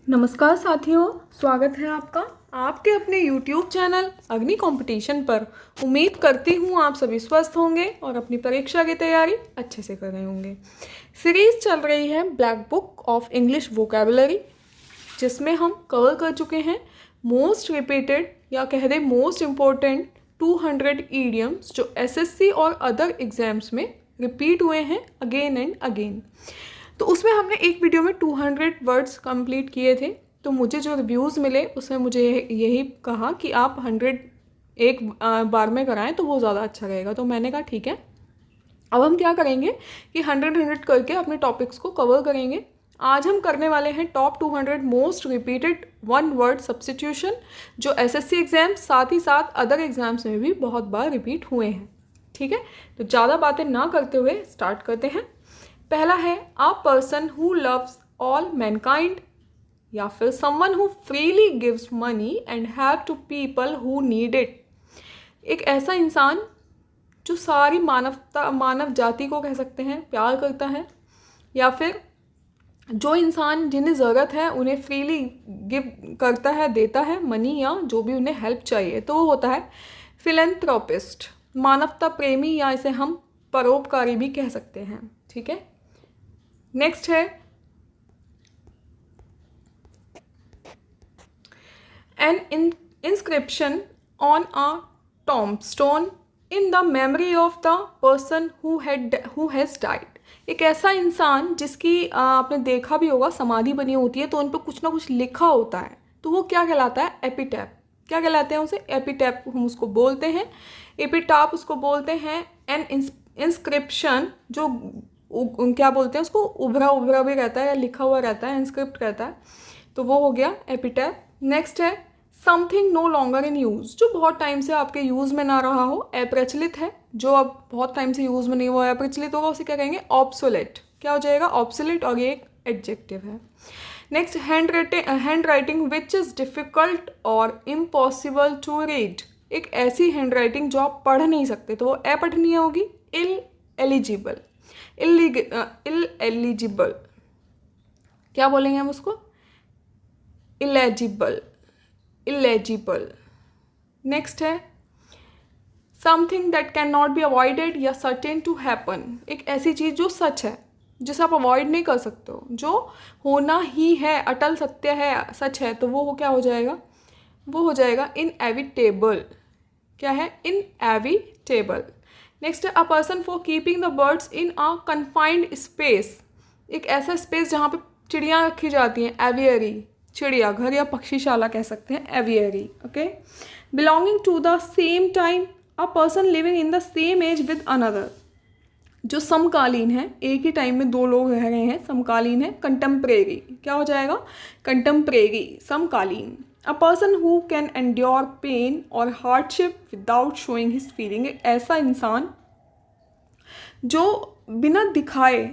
नमस्कार साथियों, स्वागत है आपका आपके अपने YouTube चैनल अग्नि कंपटीशन पर। उम्मीद करती हूँ आप सभी स्वस्थ होंगे और अपनी परीक्षा की तैयारी अच्छे से कर रहे होंगे। सीरीज चल रही है black book of English vocabulary, जिसमें हम कवर कर चुके हैं मोस्ट रिपीटेड या कह दें मोस्ट इम्पोर्टेंट 200 ईडियम्स जो एसएससी और अदर एग्जाम्स में रिपीट हुए हैं अगेन एंड अगेन। तो उसमें हमने एक वीडियो में 200 वर्ड्स कंप्लीट किए थे। तो मुझे जो रिव्यूज़ मिले उसमें मुझे यही कहा कि आप 100 एक बार में कराएं तो वो ज़्यादा अच्छा रहेगा। तो मैंने कहा ठीक है, अब हम क्या करेंगे कि 100 करके अपने टॉपिक्स को कवर करेंगे। आज हम करने वाले हैं top 200 most repeated one word substitution जो एसएससी एग्जाम साथ ही साथ अदर एग्जाम्स में भी बहुत बार रिपीट हुए हैं। ठीक है, तो ज़्यादा बातें ना करते हुए स्टार्ट करते हैं। पहला है a person who loves all mankind, या फिर someone who freely gives money and help to people who need it. एक ऐसा इंसान जो सारी मानव जाति को कह सकते हैं प्यार करता है, या फिर जो इंसान जिन्हें ज़रूरत है उन्हें फ्रीली गिव करता है, देता है मनी या जो भी उन्हें हेल्प चाहिए, तो वो होता है फिलेंथ्रोपिस्ट, मानवता प्रेमी, या इसे हम परोपकारी भी कह सकते हैं। ठीक है, नेक्स्ट है an inscription on a tombstone in the memory of the person who has died. एक ऐसा इंसान जिसकी आपने देखा भी होगा समाधि बनी होती है तो उन पर कुछ ना कुछ लिखा होता है, तो वो क्या कहलाता है? एपिटैप। क्या कहलाते हैं उसे? एपिटैप हम उसको बोलते हैं, एपिटाप उसको बोलते हैं। एन इंस्क्रिप्शन जो क्या बोलते हैं उसको, उभरा भी रहता है या लिखा हुआ रहता है, इंस्क्रिप्ट रहता है, तो वो हो गया एपिटैप। नेक्स्ट है something no longer in use, जो बहुत टाइम से आपके यूज़ में ना रहा हो, अप्रचलित है, जो अब बहुत टाइम से यूज़ में नहीं हुआ, अप्रचलित होगा, उसे क्या कहेंगे? ऑब्सोलेट। क्या हो जाएगा? ऑब्सोलेट, और ये एक एडजेक्टिव है। Next hand writing which is difficult और इम्पॉसिबल टू रीड। एक ऐसी हैंड राइटिंग जो आप पढ़ नहीं सकते, तो वो अपठनीय होगी। इल एलिजिबल, इल एलिजिबल, क्या बोलेंगे हम उसको? Illegible, illegible. नेक्स्ट है something that can not be avoided या सर्टेन टू हैपन। एक ऐसी चीज़ जो सच है, जिसे आप अवॉइड नहीं कर सकते हो, जो होना ही है, अटल सत्य है, सच है, तो वो क्या हो जाएगा? वो हो जाएगा इनएविटेबल। क्या है? इनएविटेबल। नेक्स्ट है a person for keeping the birds in a confined space. एक ऐसा स्पेस जहाँ पे चिड़ियाँ रखी जाती हैं, एवियरी, चिड़ियाघर या पक्षीशाला कह सकते हैं, aviary. Okay, belonging to the same time, a person living in the same age with another, जो समकालीन है, एक ही टाइम में दो लोग रह रहे हैं, समकालीन है। कंटेम्परेरी, क्या हो जाएगा? कंटेम्परेरी, समकालीन। A person who can endure pain और hardship without showing his feeling. एक ऐसा इंसान जो बिना दिखाए,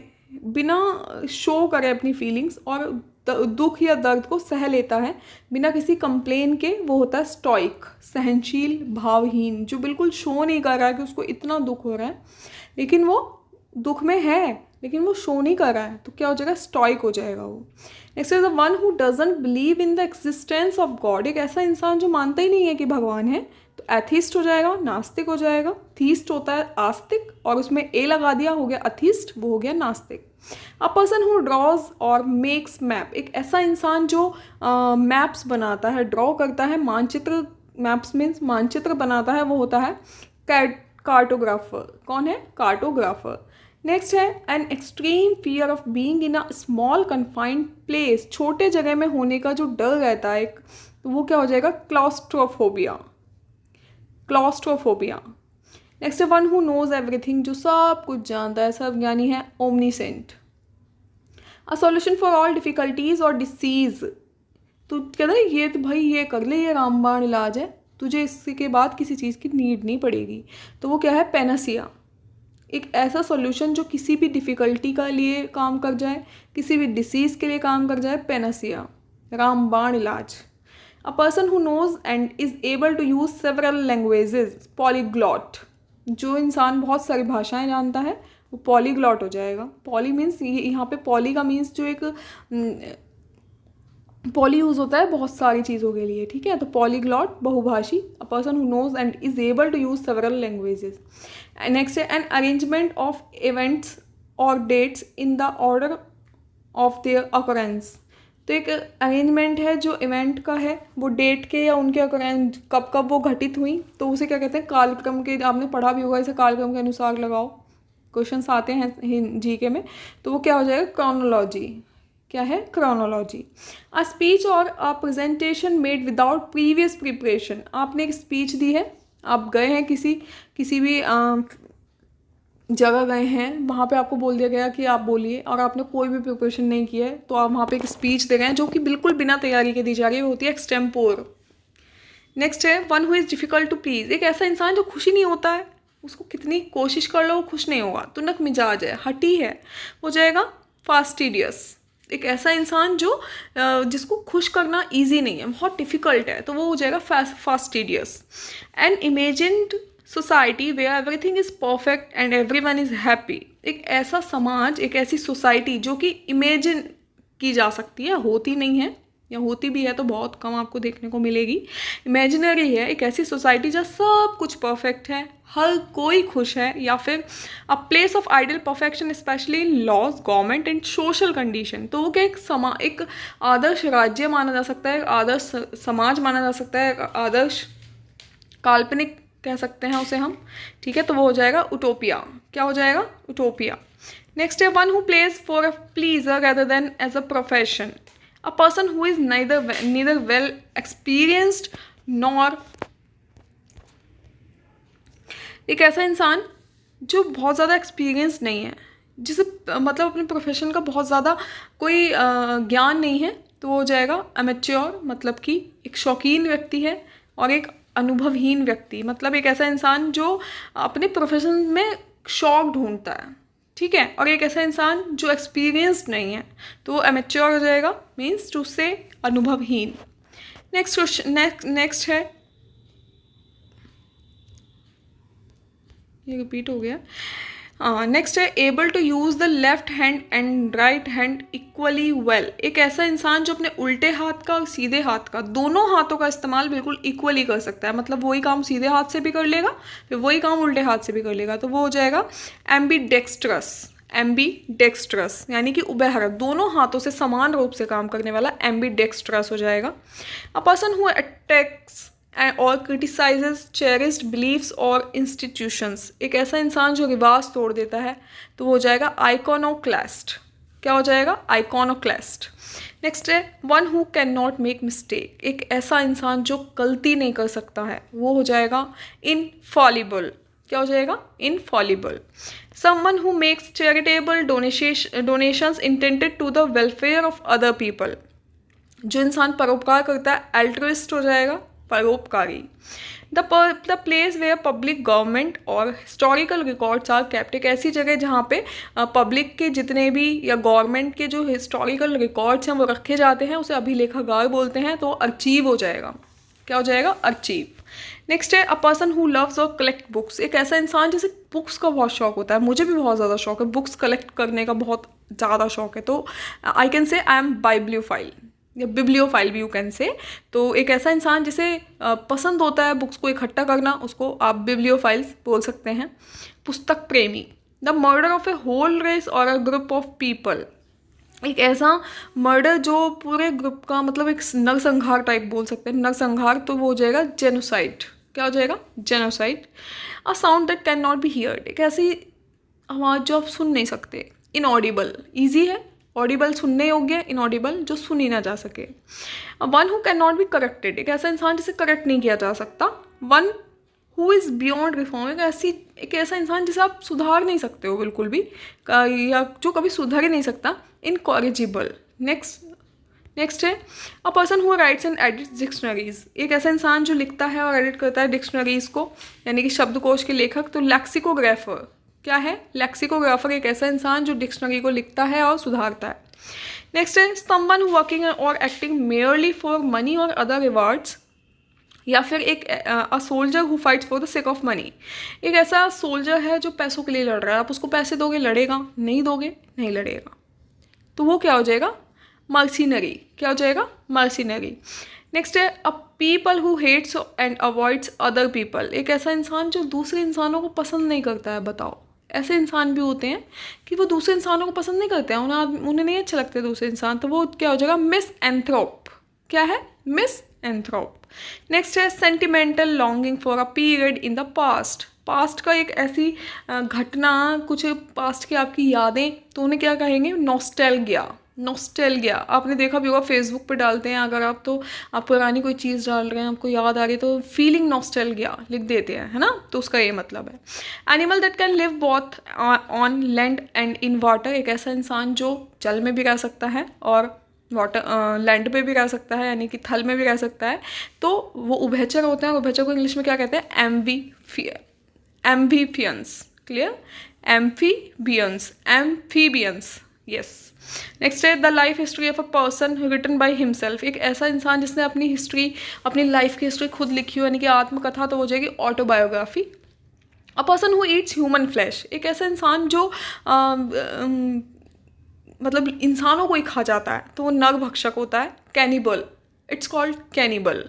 बिना शो करे अपनी फीलिंग्स और दुख या दर्द को सह लेता है बिना किसी कंप्लेन के, वो होता है स्टॉइक, सहनशील, भावहीन, जो बिल्कुल शो नहीं कर रहा है कि उसको इतना दुख हो रहा है, लेकिन वो दुख में है लेकिन वो शो नहीं कर रहा है, तो क्या हो जाएगा? स्टॉइक हो जाएगा वो। Next is the one who doesn't believe in the existence of God. एक ऐसा इंसान जो मानता ही नहीं है कि भगवान है, तो एथिस्ट हो जाएगा, नास्तिक हो जाएगा। थीस्ट होता है आस्तिक, और उसमें ए लगा दिया, हो गया अथिस्ट, वो हो गया नास्तिक। अ पर्सन हु ड्रॉज और मेक्स मैप। एक ऐसा इंसान जो मैप्स बनाता है, ड्रॉ करता है, मानचित्र, मैप्स मीन्स मानचित्र बनाता है, वो होता है कार्टोग्राफर। कौन है? कार्टोग्राफर। नेक्स्ट है an extreme fear of being in a small confined place. छोटे जगह में होने का जो डर रहता है एक, तो वो क्या हो जाएगा? Claustrophobia, claustrophobia. नेक्स्ट है वन हु नोज एवरीथिंग, जो सब कुछ जानता है, सब ज्ञानी है, omniscient. A solution for all difficulties और डिसीज। तो कहता है ये तो भाई ये कर ले, ये रामबाण इलाज है, तुझे इसके बाद किसी चीज़ की नीड नहीं पड़ेगी, तो वो क्या है? पेनासिया। एक ऐसा सॉल्यूशन जो किसी भी डिफ़िकल्टी का लिए काम कर जाए, किसी भी डिसीज़ के लिए काम कर जाए, पेनासिया, रामबाण इलाज। A person who knows and is able to use several languages, polyglot. जो इंसान बहुत सारी भाषाएं जानता है वो पॉलीग्लॉट हो जाएगा। पॉली मीन्स यहाँ पे पॉली का मीन्स जो एक पॉली यूज़ होता है बहुत सारी चीज़ों के लिए, ठीक है। तो पॉलीग्लॉट, बहुभाषी, a person who knows and is able to use several languages. Next है एन अरेंजमेंट ऑफ इवेंट्स और dates in the order of their occurrence. तो एक अरेंजमेंट है जो इवेंट का है, वो डेट के या उनके अकरेंस कब कब वो घटित हुई, तो उसे क्या कहते हैं, कालक्रम के। आपने पढ़ा भी होगा इसे, कालक्रम के अनुसार लगाओ, क्वेश्चंस आते हैं जीके में। तो वो क्या हो जाएगा, क्रोनोलॉजी। क्या है, क्रोनोलॉजी। अ स्पीच और a presentation made without previous preparation. आपने एक स्पीच दी है, आप गए हैं किसी भी जगह गए हैं, वहाँ पे आपको बोल दिया गया कि आप बोलिए, और आपने कोई भी प्रिपरेशन नहीं किया है, तो आप वहाँ पे एक स्पीच दे रहे हैं जो कि बिल्कुल बिना तैयारी के दी जा रही है, वो होती है एक्सटेम्पोर। नेक्स्ट है one who is difficult to please. एक ऐसा इंसान जो खुशी नहीं होता है, उसको कितनी कोशिश कर लो वो खुश नहीं होगा, तुनक मिजाज है, हठी है, हो जाएगा फास्टिडियस। एक ऐसा इंसान जो जिसको खुश करना इजी नहीं है, बहुत डिफ़िकल्ट है, तो वो हो जाएगा fastidious. An imagined society where everything is perfect and everyone is happy. एक ऐसा समाज, एक ऐसी सोसाइटी जो कि इमेजिन की जा सकती है, होती नहीं है, या होती भी है तो बहुत कम आपको देखने को मिलेगी, इमेजिनरी है। एक ऐसी सोसाइटी जहाँ सब कुछ परफेक्ट है, हर कोई खुश है, या फिर a place of ideal perfection specially in laws, government and social condition. तो वो क्या एक आदर्श राज्य माना जा सकता है, एक आदर्श समाज माना जा सकता है, एक आदर्श काल्पनिक कह सकते हैं उसे हम, ठीक है। तो वो हो जाएगा उटोपिया। क्या हो जाएगा, उटोपिया। नेक्स्ट है one who plays for a pleasure rather than as a profession. A person who is neither well experienced nor. एक ऐसा इंसान जो बहुत ज़्यादा एक्सपीरियंस नहीं है, जिसे मतलब अपने प्रोफेशन का बहुत ज़्यादा कोई ज्ञान नहीं है, तो वो हो जाएगा अमेच्योर, मतलब कि एक शौकीन व्यक्ति है, और एक अनुभवहीन व्यक्ति, मतलब एक ऐसा इंसान जो अपने प्रोफेशन में शौक ढूंढता है, ठीक है। और एक ऐसा इंसान जो एक्सपीरियंस्ड नहीं है, तो वो अमेच्योर हो जाएगा, मीन्स टू से अनुभवहीन। नेक्स्ट क्वेश्चन, नेक्स्ट है, ये रिपीट हो गया। नेक्स्ट है able to use the left hand and right hand equally well. एक ऐसा इंसान जो अपने उल्टे हाथ का और सीधे हाथ का, दोनों हाथों का इस्तेमाल बिल्कुल इक्वली कर सकता है, मतलब वही काम सीधे हाथ से भी कर लेगा, फिर वही काम उल्टे हाथ से भी कर लेगा, तो वो हो जाएगा एम्बीडेक्स्ट्रस। एम्बीडेक्स्ट्रस यानी कि उभयहरत, दोनों हाथों से समान रूप से काम करने वाला एम्बीडेक्स्ट्रस हो जाएगा। अ पर्सन हु अटैक्स और क्रिटिसाइजेज चेरिस्ड बिलीव्स और इंस्टीट्यूशंस। एक ऐसा इंसान जो रिवाज तोड़ देता है, तो वो हो जाएगा आइकोनोक्लास्ट। क्या हो जाएगा, आइकोनोक्लास्ट। नेक्स्ट है one who can not make mistake. एक ऐसा इंसान जो गलती नहीं कर सकता है, वो हो जाएगा इनफॉलिबल। क्या हो जाएगा, infallible. Someone who makes charitable donations intended to the welfare of other people. जो इंसान परोपकार करता है, एल्ट्रुइस्ट हो जाएगा, परोपकारी। The place where public government और हिस्टोरिकल रिकॉर्ड्स आर केप्ट। एक ऐसी जगह जहाँ पे पब्लिक के जितने भी या गवर्नमेंट के जो हिस्टोरिकल रिकॉर्ड्स हैं वो रखे जाते हैं, उसे अभिलेखागार बोलते हैं, तो अर्चीव हो जाएगा। क्या हो जाएगा, अर्चीव। नेक्स्ट है अ पर्सन हु लव्स और कलेक्ट बुक्स। एक ऐसा इंसान जिसे बुक्स का बहुत शौक होता है, मुझे भी बहुत ज़्यादा शौक है, बुक्स कलेक्ट करने का बहुत ज़्यादा शौक है, तो I can say I am बाइब्लियोफाइल या बिब्लियोफाइल भी यू कैन से। तो एक ऐसा इंसान जिसे पसंद होता है बुक्स को इकट्ठा करना, उसको आप बिब्लियोफाइल्स बोल सकते हैं। पुस्तक प्रेमी। The murder of a whole race और अ ग्रुप ऑफ पीपल। एक ऐसा मर्डर जो पूरे ग्रुप का, मतलब एक नरसंहार टाइप बोल सकते हैं, नरसंहार, तो वो हो जाएगा जेनोसाइड। क्या हो जाएगा, genocide. A sound that can not B heard. एक ऐसी आवाज़ जो आप सुन नहीं सकते, इनऑडिबल। ईजी है, ऑडिबल सुनने योग्य, इनऑडिबल जो सुनी ना जा सके। One who can not be corrected. एक ऐसा इंसान जिसे करेक्ट नहीं किया जा सकता। One who is beyond reform. एक ऐसा इंसान जिसे आप सुधार नहीं सकते हो बिल्कुल भी, या जो कभी सुधर ही नहीं सकता। इनकॉरिजिबल। नेक्स्ट है a person who rights and edits dictionaries. एक ऐसा इंसान जो लिखता है और एडिट करता है डिक्शनरीज को, यानी कि शब्दकोश के लेखक। तो लेक्सिकोग्राफर। क्या है, लेक्सिकोग्राफर। एक ऐसा इंसान जो डिक्शनरी को लिखता है और सुधारता है। नेक्स्ट है समवन हु वर्किंग और एक्टिंग मेयरली फॉर मनी और अदर रिवार्ड्स। या फिर एक a soldier who fights for the sake of money. एक ऐसा सोल्जर है जो पैसों के लिए लड़ रहा है, आप उसको पैसे दोगे लड़ेगा, नहीं दोगे नहीं लड़ेगा, तो वो क्या हो जाएगा, मर्सिनरी, क्या हो जाएगा? मर्सिनरी। नेक्स्ट है a people who hates and avoids other people, एक ऐसा इंसान जो दूसरे इंसानों को पसंद नहीं करता है। बताओ, ऐसे इंसान भी होते हैं कि वो दूसरे इंसानों को पसंद नहीं करते हैं, उन्हें नहीं अच्छे लगते दूसरे इंसान, तो वो क्या हो जाएगा? मिसएंथ्रोप। क्या है? मिसएंथ्रोप। नेक्स्ट है sentimental longing for a period in the past, past का एक ऐसी घटना, कुछ पास्ट की आपकी यादें, तो उन्हें क्या कहेंगे? नॉस्टैल्जिया। नॉस्टैल्जिया आपने देखा भी होगा, फेसबुक पे डालते हैं अगर आप, तो आप पुरानी कोई चीज़ डाल रहे हैं, आपको याद आ रही है तो फीलिंग नॉस्टैल्जिया लिख देते हैं, है ना? तो उसका ये मतलब है। Animal that can live both on land and in water, एक ऐसा इंसान जो जल में भी रह सकता है और वाटर लैंड पे भी रह सकता है, यानी कि थल में भी रह सकता है, तो वो उभयचर होते हैं। उभयचर को इंग्लिश में क्या कहते हैं? Amphibians. Clear? Amphibians, yes. Next है the life history of a person written by himself, एक ऐसा इंसान जिसने अपनी हिस्ट्री, अपनी लाइफ की हिस्ट्री खुद लिखी हो, यानी कि आत्मकथा, तो हो जाएगी autobiography. A person who Yeats human flesh, एक ऐसा इंसान जो मतलब इंसानों को ही खा जाता है, तो वो नरभक्षक होता है, cannibal. It's called cannibal.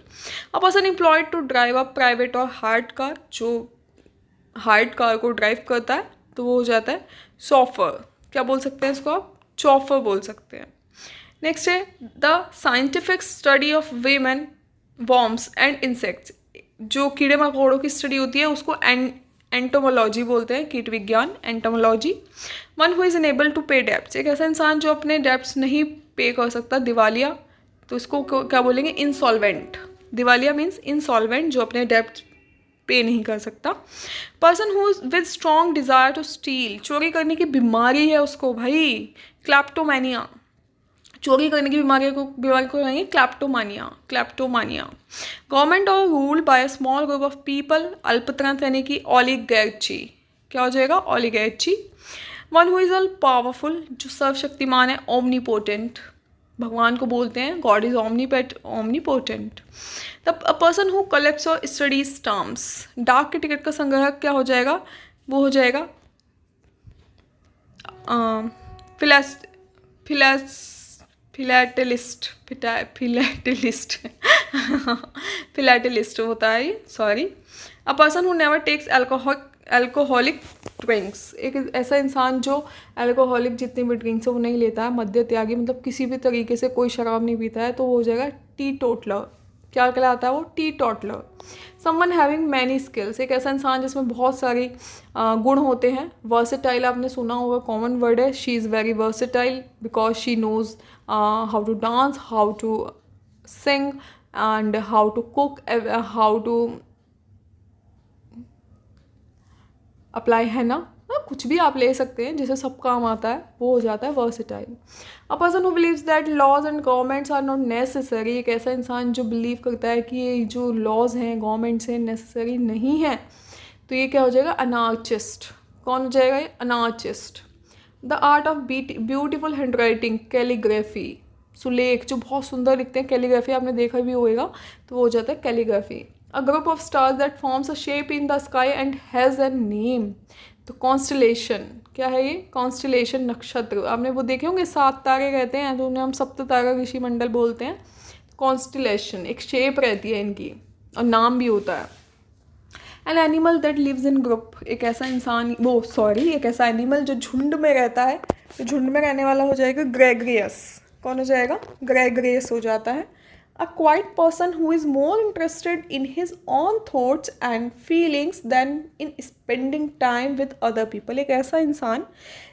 A person employed to drive a private और हार्ड कार, जो हार्ड कार को ड्राइव करता है तो वो हो जाता है चॉफर। क्या बोल सकते हैं इसको आप? चॉफर बोल सकते हैं। नेक्स्ट है the scientific study of women worms and insects, जो कीड़े मकोड़ों की स्टडी होती है उसको एंटोमोलॉजी बोलते हैं, कीट विज्ञान, entomology. One who is unable to pay debts, एक ऐसा इंसान जो अपने डेब्ट्स नहीं पे कर सकता, दिवालिया, तो इसको क्या बोलेंगे? इंसॉल्वेंट। दिवालिया मीन्स इंसॉल्वेंट, जो अपने डेब्ट्स पे नहीं कर सकता। Person who with strong desire to steal, चोरी करने की बीमारी है उसको भाई, क्लैप्टोमैनिया, चोरी करने की बीमारी को कहेंगे क्लैप्टोमानिया। गवर्नमेंट और rule by a small group of people, अल्पतंत्र यानी कि ओलिगार्ची, क्या हो जाएगा? Oligarchy. One who is all powerful, जो सर्वशक्तिमान है, ओमनीपोटेंट, भगवान को बोलते हैं god is omnipotent. The person who collects और स्टडीज स्टाम्प्स, डाक के टिकट का संग्राहक क्या हो जाएगा? वो हो जाएगा फिलैटेलिस्ट होता है ये, sorry. A person who never takes alcoholic drinks, एक ऐसा इंसान जो अल्कोहलिक जितनी भी ड्रिंक्स है वो नहीं लेता है, मद्य त्यागी, मतलब किसी भी तरीके से कोई शराब नहीं पीता है, तो वो हो जाएगा टी टोटलर। क्या कहलाता है वो? T toddler. Someone having many skills, एक ऐसा इंसान जिसमें बहुत सारी गुण होते हैं। वर्सेटाइल आपने सुना होगा, कॉमन वर्ड है। She is very versatile because she knows how to dance, how to sing and how to cook, how to apply, है ना? कुछ भी आप ले सकते हैं जिसे सब काम आता है, वो हो जाता है versatile. A person who believes that laws and governments are not necessary, एक ऐसा इंसान जो बिलीव करता है कि ये जो लॉज हैं गवर्नमेंट से नेसेसरी नहीं है, तो ये क्या हो जाएगा? अनार्चिस्ट। कौन हो जाएगा ये? Anarchist. The art of beautiful hand writing, calligraphy, सुलेख, जो बहुत सुंदर लिखते हैं, कैलीग्राफी आपने देखा भी होएगा, तो वो हो जाता है calligraphy. A group of stars that forms a shape in the sky and has a name, तो कॉन्स्टलेशन, क्या है ये? कॉन्स्टलेशन, नक्षत्र। आपने वो देखे होंगे 7 तारे रहते हैं, तो उन्हें हम सप्त तारा ऋषि मंडल बोलते हैं। कॉन्स्टलेशन एक शेप रहती है इनकी और नाम भी होता है। An animal that lives in group, एक ऐसा एनिमल जो झुंड में रहता है, तो झुंड में रहने वाला हो जाएगा ग्रेगरियस। कौन हो जाएगा? ग्रेगरियस हो जाता है। A quiet person who is more interested in his own thoughts and feelings than in spending time with other people, एक ऐसा इंसान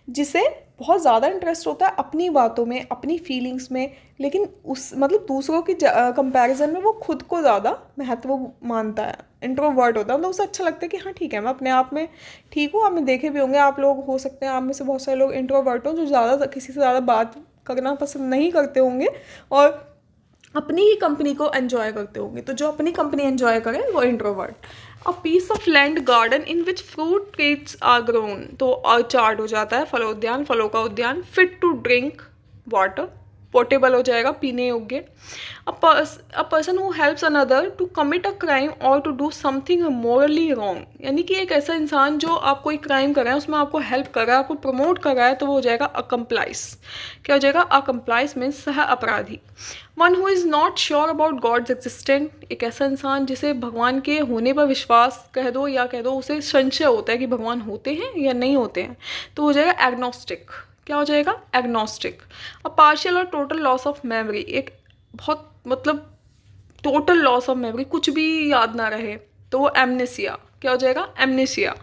जिसे बहुत ज़्यादा इंटरेस्ट होता है अपनी बातों में, अपनी फीलिंग्स में, लेकिन दूसरों की कंपैरिजन में वो खुद को ज़्यादा महत्व मानता है, इंट्रोवर्ट होता है। मतलब उसे अच्छा लगता है कि हाँ ठीक है, मैं अपने आप में ठीक हूँ। आपने देखे भी होंगे, आप लोग हो सकते हैं आप में से बहुत सारे लोग इंट्रोवर्ट हों, जो ज़्यादा किसी से ज़्यादा बात करना पसंद नहीं करते होंगे और अपनी ही कंपनी को एंजॉय करते होंगे। तो जो अपनी कंपनी एंजॉय करे वो introvert. A piece of land garden in which fruit trees are grown, तो ऑर्चार्ड हो जाता है, फलोद्यान, फलों का उद्यान। Fit to drink water, portable हो जाएगा, पीने योग्य। A person who helps another to commit a crime और to do something morally wrong, यानी कि एक ऐसा इंसान जो आप कोई क्राइम कर रहा है उसमें आपको हेल्प कर रहा है, आपको प्रमोट कर रहा है, तो वो हो जाएगा अकम्प्लाइस। क्या हो जाएगा? अकम्प्लाइस मीन्स सह अपराधी। One who is not sure about God's existent, एक ऐसा इंसान जिसे भगवान के होने पर विश्वास कह दो या कह दो उसे संशय होता है कि भगवान होते हैं या नहीं होते हैं, तो हो जाएगा एग्नोस्टिक। क्या हो जाएगा? एग्नोस्टिक। अ पार्शियल और टोटल लॉस ऑफ मेमोरी, एक बहुत मतलब टोटल लॉस ऑफ मेमोरी, कुछ भी याद ना रहे, तो वो एमनेसिया। क्या हो जाएगा? एमनेसिया।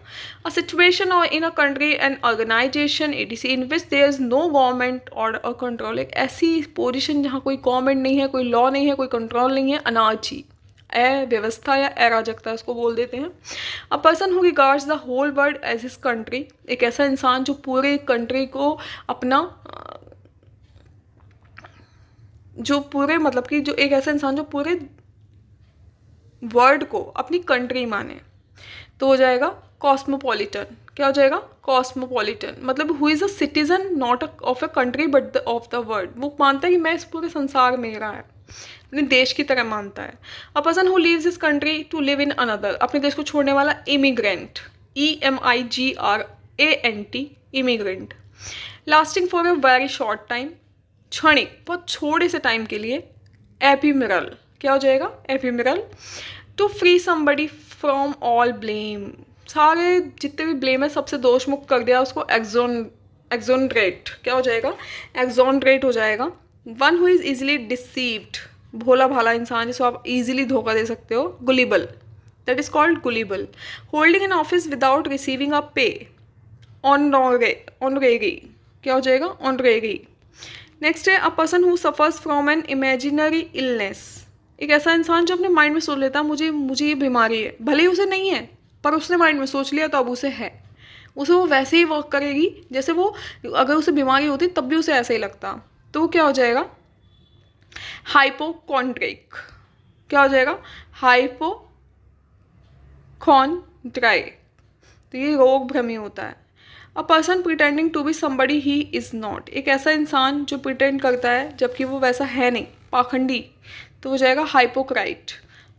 अ सिचुएशन और in a country and organization ETC in which there is no government और अ कंट्रोल, एक ऐसी पोजिशन जहाँ कोई गवर्नमेंट नहीं है, कोई लॉ नहीं है, कोई कंट्रोल नहीं है, अनार्ची, अव्यवस्था या अराजकता इसको बोल देते हैं। A person who regards the whole world as his country, एक ऐसा इंसान जो पूरे कंट्री को अपना जो पूरे मतलब कि जो एक ऐसा इंसान जो पूरे वर्ल्ड को अपनी कंट्री माने, तो हो जाएगा कॉस्मोपॉलिटन। क्या हो जाएगा? कॉस्मोपॉलिटन, मतलब who is a citizen not of a country but of the world, वो मानता है कि मैं इस पूरे संसार में रहा है, अपने देश की तरह मानता है। A person who leaves his country to live in another, अपने देश को छोड़ने वाला emigrant, EMIGRANT, emigrant. Lasting for a very short time, क्षणिक, बहुत छोटे से टाइम के लिए, एपिमिरल। क्या हो जाएगा? Ephemeral. To free somebody from all blame, सारे जितने भी ब्लेम है सबसे दोष मुक्त कर दिया उसको, एक्सोनरेट। क्या हो जाएगा? एक्सोनरेट हो जाएगा। One who is easily deceived, भोला भाला इंसान जिसको आप इजीली धोखा दे सकते हो, gullible, that is called gullible. Holding an office without receiving a pay, honorary. क्या हो जाएगा? ऑनरेरी। नेक्स्ट है a person who suffers from an imaginary illness, एक ऐसा इंसान जो अपने माइंड में सोच लेता है मुझे ये बीमारी है, भले ही उसे नहीं है पर उसने माइंड में सोच लिया तो अब उसे है, उसे वो वैसे ही वर्क करेगी जैसे वो अगर उसे बीमारी होती तब भी उसे ऐसे ही लगता, तो क्या हो जाएगा? हाइपोकॉन्ड्रिक। क्या हो जाएगा? हाइपोकॉन्ड्राइक, तो ये रोग भ्रमी होता है। A person pretending to be somebody he is not, एक ऐसा इंसान जो प्रिटेंड करता है जबकि वो वैसा है नहीं, पाखंडी, तो हो जाएगा hypocrite.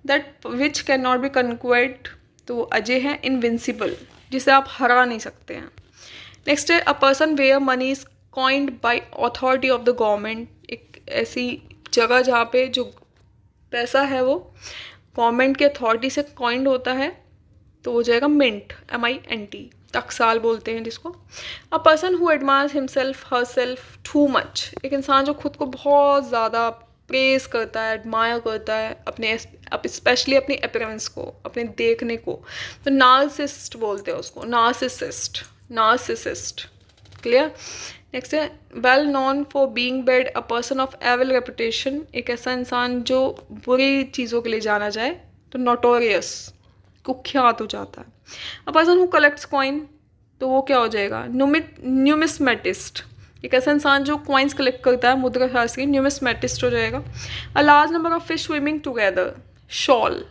That which can not be conquered, तो वो अजय है, इनविंसिबल, जिसे आप हरा नहीं सकते हैं। नेक्स्ट है a person where money is coined by authority of the government, एक ऐसी जगह जहाँ पे जो पैसा है वो गवर्नमेंट के अथॉरिटी से कॉइंड होता है, तो हो जाएगा मिंट, MINT, टकसाल बोलते हैं जिसको। अ person who admires himself her self too much, एक इंसान जो खुद को बहुत ज़्यादा प्रेज करता है, एडमायर करता है अपने स्पेशली अपनी अपीयरेंस को, अपने देखने को, तो नार्सिसिस्ट बोलते हैं उसको, नार्सिसिस्ट। क्लियर? नेक्स्ट है well known for being bad, a person of evil reputation, एक ऐसा इंसान जो बुरी चीज़ों के लिए जाना जाए, तो नोटोरियस, कुख्यात हो जाता है। A person who collects coin, तो वो क्या हो जाएगा? न्यूमिस्मेटिस्ट, एक ऐसा इंसान जो कॉइन्स कलेक्ट करता है, मुद्रा शास्त्री, न्यूमिस्मेटिस्ट हो जाएगा। A large number of fish swimming together, shoal,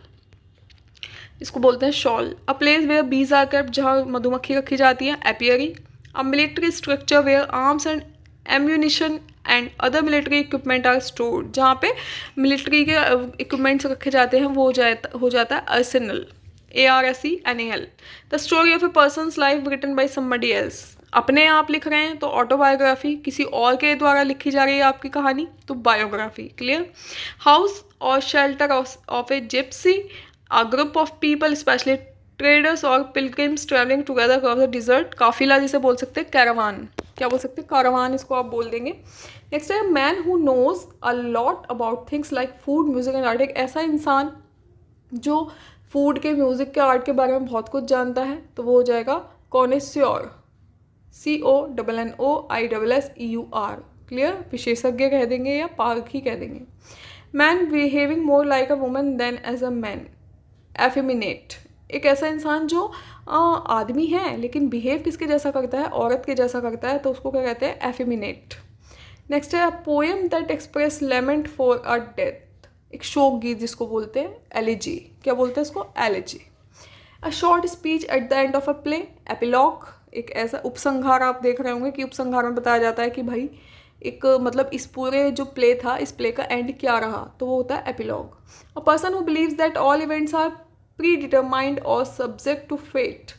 इसको बोलते हैं shoal. A place where bees are kept, जहाँ मधुमक्खी रखी जाती है, apiary. A military structure where arms and ammunition and other military equipment are stored, जहाँ पे मिलिट्री के इक्विपमेंट्स रखे जाते हैं वो हो जाता है arsenal, ARSENAL। The story of a person's life written by somebody else, अपने आप लिख रहे हैं तो ऑटोबायोग्राफी, किसी और के द्वारा लिखी जा रही है आपकी कहानी तो बायोग्राफी। क्लियर? हाउस और shelter of a gypsy, a group of people specially traders और pilgrims travelling together across the desert, काफिला जिसे बोल सकते हैं, कैरावान। क्या बोल सकते हैं? कारवान, इसको आप बोल देंगे। नेक्स्ट है man who knows a lot about things like food, music and art, एक ऐसा इंसान जो फूड के, म्यूजिक के, आर्ट के बारे में बहुत कुछ जानता है, तो वो हो जाएगा कॉनेस्योर, CONNOISSEUR। क्लियर? विशेषज्ञ कह देंगे या पारखी कह देंगे। Man behaving more like a woman than as a man, effeminate, एक ऐसा इंसान जो आदमी है लेकिन बिहेव किसके जैसा करता है? औरत के जैसा करता है, तो उसको क्या कहते हैं? एफेमिनेट। नेक्स्ट है poem that express lament for a death, एक शोक गीत जिसको बोलते हैं एलिजी। क्या बोलते हैं इसको? Elegy. A short speech at the end of a play, epilogue, एक ऐसा उपसंहार, आप देख रहे होंगे कि उपसंहार में बताया जाता है कि भाई एक मतलब इस पूरे जो प्ले था, इस प्ले का एंड क्या रहा, तो वो होता है epilogue. A person who believes that all events are predetermined और सब्जेक्ट टू फेट,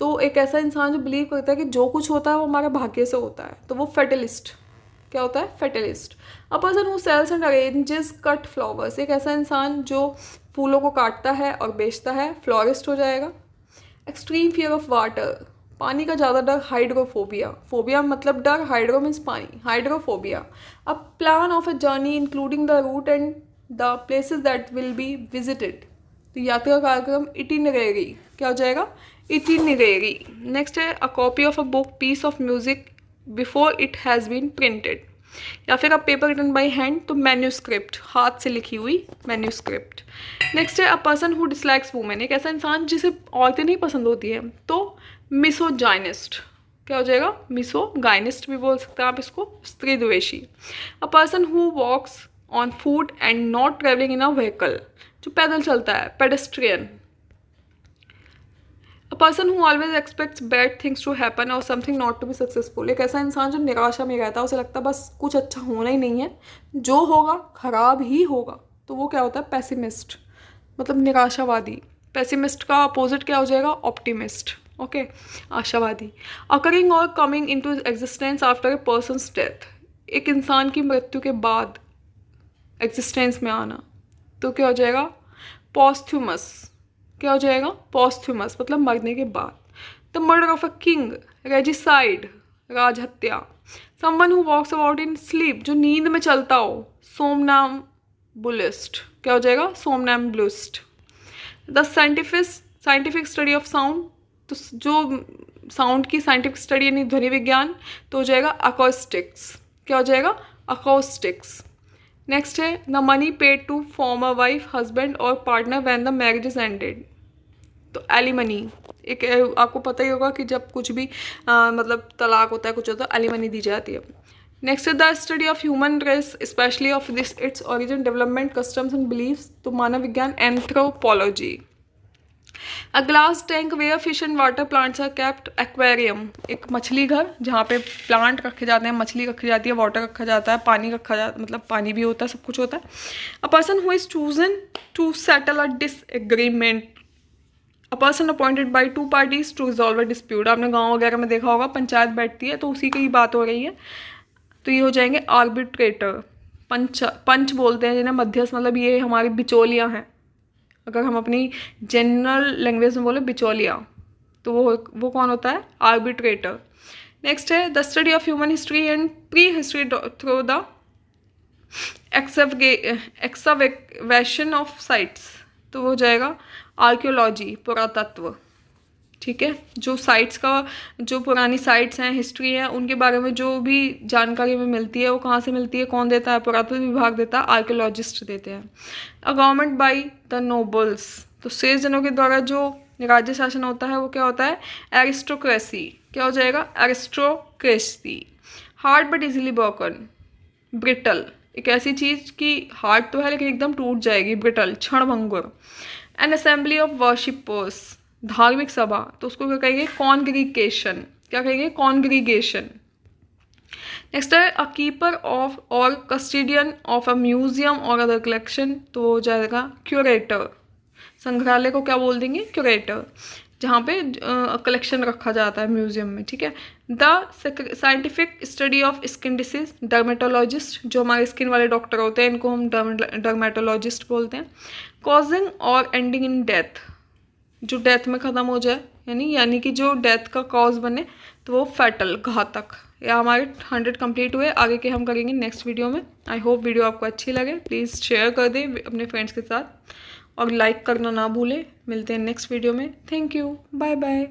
तो एक ऐसा इंसान जो बिलीव करता है कि जो कुछ होता है वो हमारे भाग्य से होता है, तो वो फेटलिस्ट। क्या होता है? Fatalist. A person who sells and arranges cut flowers, एक ऐसा इंसान जो फूलों को काटता है और बेचता है, फ्लोरिस्ट हो जाएगा। एक्सट्रीम फियर ऑफ वाटर, पानी का ज़्यादा डर, हाइड्रोफोबिया। फोबिया मतलब डर, हाइड्रो मीन्स पानी, hydrophobia. A plan of a journey including the route and the places that will be visited, तो यात्रा का कार्यक्रम, इटिनरेरी। क्या हो जाएगा? इटिनरेरी। नेक्स्ट है a copy of a book, piece of music before it has been printed, या फिर a paper written by hand, तो मैन्यूस्क्रिप्ट, हाथ से लिखी हुई मैन्यूस्क्रिप्ट। नेक्स्ट है a person who dislikes women, एक ऐसा इंसान जिसे औरतें नहीं पसंद होती हैं, तो मिसोजाइनिस्ट। क्या हो जाएगा? मिसोगाइनिस्ट भी बोल सकते हैं आप इसको, स्त्री द्वेषी। A person who walks on foot and not travelling in a vehicle, जो पैदल चलता है, pedestrian. A person who always expects bad things to happen और something not to be successful, एक ऐसा इंसान जो निराशा में रहता है, उसे लगता है बस कुछ अच्छा होना ही नहीं है, जो होगा खराब ही होगा, तो वो क्या होता है? पेसिमिस्ट, मतलब निराशावादी। पेसिमिस्ट का अपोजिट क्या हो जाएगा? ऑप्टिमिस्ट। ओके, आशावादी। अकरिंग और coming into existence after a persons death, एक इंसान की मृत्यु के बाद एग्जिस्टेंस में आना, तो क्या हो जाएगा? पॉस्थ्यूमस। क्या हो जाएगा? पॉस्थ्यूमस मतलब मरने के बाद। The murder of a king, regicide, राजहत्या। Someone who walks about in sleep, जो नींद में चलता हो, सोमनाम्बुलिस्ट। क्या हो जाएगा? Somnambulist. The scientific study of sound, तो जो साउंड की साइंटिफिक स्टडी यानी ध्वनि विज्ञान, तो हो जाएगा अकॉस्टिक्स। क्या हो जाएगा? अकॉस्टिक्स। नेक्स्ट है the money paid to former wife, husband और partner when the marriage is ended, तो एलिमनी। एक आपको पता ही होगा कि जब कुछ भी मतलब तलाक होता है, कुछ होता है, एलिमनी दी जाती है। नेक्स्ट है the study of human race, specially of this its origin, development, customs and beliefs, तो मानव विज्ञान, anthropology. A glass tank where fish and water plants are kept, aquarium, एक मछली घर जहाँ पे प्लांट रखे जाते हैं, मछली रखी जाती है, वाटर रखा जाता है, पानी रखा जाता, मतलब पानी भी होता है, सब कुछ होता है। A person who is chosen to settle a disagreement, a person appointed by two parties to resolve a dispute, आपने गाँव वगैरह में देखा होगा, पंचायत बैठती है, तो उसी की ही बात हो रही है, तो ये हो जाएंगे आर्बिट्रेटर। पंच बोलते हैं जिन्हें, मध्यस्थ, मतलब ये हमारे बिचौलियाँ हैं, अगर हम अपनी जनरल लैंग्वेज में बोले बिचौलिया, तो वो कौन होता है? आर्बिट्रेटर। नेक्स्ट है the study of human history and pre history through the excavation of sites, तो वो हो जाएगा आर्कियोलॉजी, पुरातत्व। ठीक है, जो साइट्स का, जो पुरानी साइट्स हैं, हिस्ट्री है, उनके बारे में जो भी जानकारी में मिलती है, वो कहाँ से मिलती है? कौन देता है? पुरातत्व विभाग देता है, आर्कियोलॉजिस्ट देते हैं। A government by the nobles, तो शेष जनों के द्वारा जो राज्य शासन होता है वो क्या होता है? एरिस्टोक्रेसी। क्या हो जाएगा? Aristocracy. Hard but easily broken, brittle, एक ऐसी चीज़ की हार्ड तो है लेकिन एकदम टूट जाएगी, ब्रिटल, क्षणभंगुर। एन असेंबली ऑफ वर्शिपर्स, धार्मिक सभा, तो उसको क्या कहेंगे? कॉन्ग्रीगेशन। क्या कहेंगे? कॉन्ग्रीगेशन। नेक्स्ट है अ कीपर ऑफ और कस्टोडियन ऑफ अ म्यूजियम और अदर कलेक्शन, तो हो जाएगा क्यूरेटर। संग्रहालय को क्या बोल देंगे? क्यूरेटर, जहाँ पे कलेक्शन रखा जाता है म्यूजियम में। ठीक है। The scientific study of skin disease, dermatologist, जो हमारे स्किन वाले डॉक्टर होते हैं इनको हम डर्मेटोलॉजिस्ट बोलते हैं। कॉजिंग और एंडिंग इन डेथ, जो डेथ में ख़त्म हो जाए, यानी कि जो डेथ का कॉज बने, तो वो फैटल, घातक। या हमारे 100 कंप्लीट हुए, आगे के हम करेंगे नेक्स्ट वीडियो में। आई होप वीडियो आपको अच्छी लगे, प्लीज़ शेयर कर दें अपने फ्रेंड्स के साथ और लाइक करना ना भूलें। मिलते हैं नेक्स्ट वीडियो में। Thank you, bye bye.